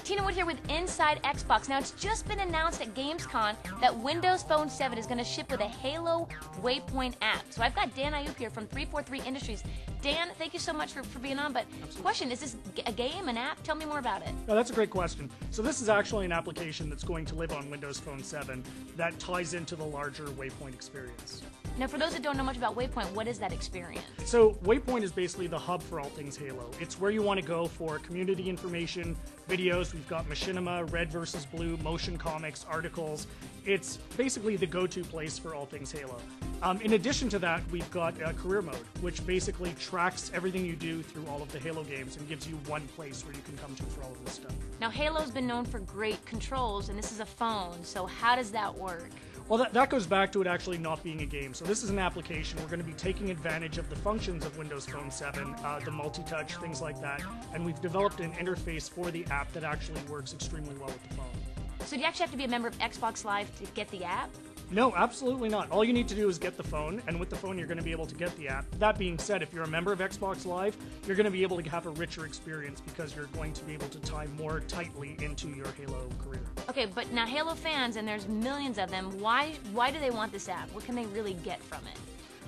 Tina Wood here with Inside Xbox. Now, it's just been announced at Gamescom that Windows Phone 7 is going to ship with a Halo Waypoint app. So I've got Dan Ayub here from 343 Industries. Dan, thank you so much for being on, but question, is this a game, an app? Tell me more about it. No, that's a great question. So this is actually an application that's going to live on Windows Phone 7 that ties into the larger Waypoint experience. Now, for those that don't know much about Waypoint, what is that experience? So Waypoint is basically the hub for all things Halo. It's where you want to go for community information, videos. We've got Machinima, Red versus Blue, motion comics, articles. It's basically the go-to place for all things Halo. In addition to that, we've got career mode, which basically tracks everything you do through all of the Halo games and gives you one place where you can come to for all of this stuff. Now, Halo's been known for great controls, and this is a phone, so how does that work? Well, that goes back to it actually not being a game. So this is an application. We're going to be taking advantage of the functions of Windows Phone 7, the multi-touch, things like that, and we've developed an interface for the app that actually works extremely well with the phone. So do you actually have to be a member of Xbox Live to get the app? No, absolutely not. All you need to do is get the phone, and with the phone you're going to be able to get the app. That being said, if you're a member of Xbox Live, you're going to be able to have a richer experience because you're going to be able to tie more tightly into your Halo career. Okay, but now Halo fans, and there's millions of them, why do they want this app? What can they really get from it?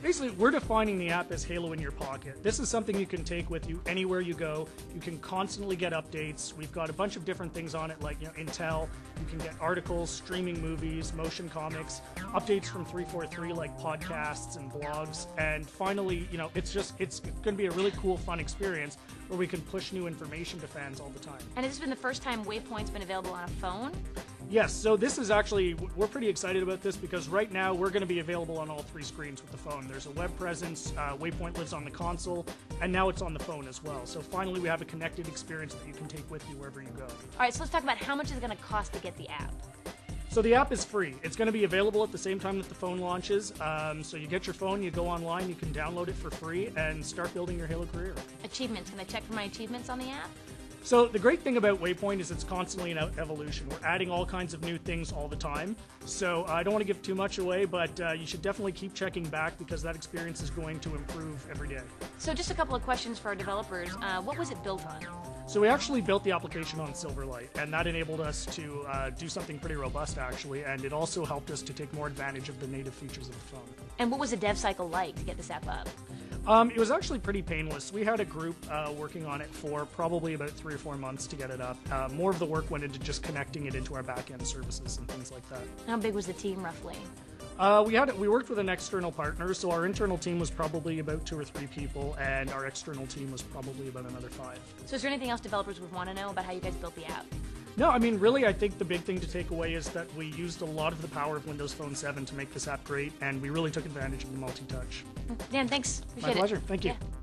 Basically, we're defining the app as Halo in your pocket. This is something you can take with you anywhere you go. You can constantly get updates. We've got a bunch of different things on it, like Intel. You can get articles, streaming movies, motion comics, updates from 343 like podcasts and blogs. And finally, it's going to be a really cool, fun experience where we can push new information to fans all the time. And has this been the first time Waypoint's been available on a phone? Yes, so this is actually, we're pretty excited about this because right now we're going to be available on all three screens with the phone. There's a web presence, Waypoint lives on the console, and now it's on the phone as well. So finally we have a connected experience that you can take with you wherever you go. All right, so let's talk about how much is it going to cost to get the app. So the app is free. It's going to be available at the same time that the phone launches. So you get your phone, you go online, you can download it for free, and start building your Halo career. Achievements, can I check for my achievements on the app? So the great thing about Waypoint is it's constantly in evolution. We're adding all kinds of new things all the time. So I don't want to give too much away, but you should definitely keep checking back because that experience is going to improve every day. So just a couple of questions for our developers. What was it built on? So we actually built the application on Silverlight, and that enabled us to do something pretty robust actually, and it also helped us to take more advantage of the native features of the phone. And what was the dev cycle like to get this app up? It was actually pretty painless. We had a group working on it for probably about 3 or 4 months to get it up. More of the work went into just connecting it into our back-end services and things like that. How big was the team roughly? We worked with an external partner, so our internal team was probably about 2 or 3 people, and our external team was probably about another 5. So is there anything else developers would want to know about how you guys built the app? No, I mean, really, I think the big thing to take away is that we used a lot of the power of Windows Phone 7 to make this app great, and we really took advantage of the multi-touch. Dan, thanks. Appreciate My pleasure. Thank you. Yeah.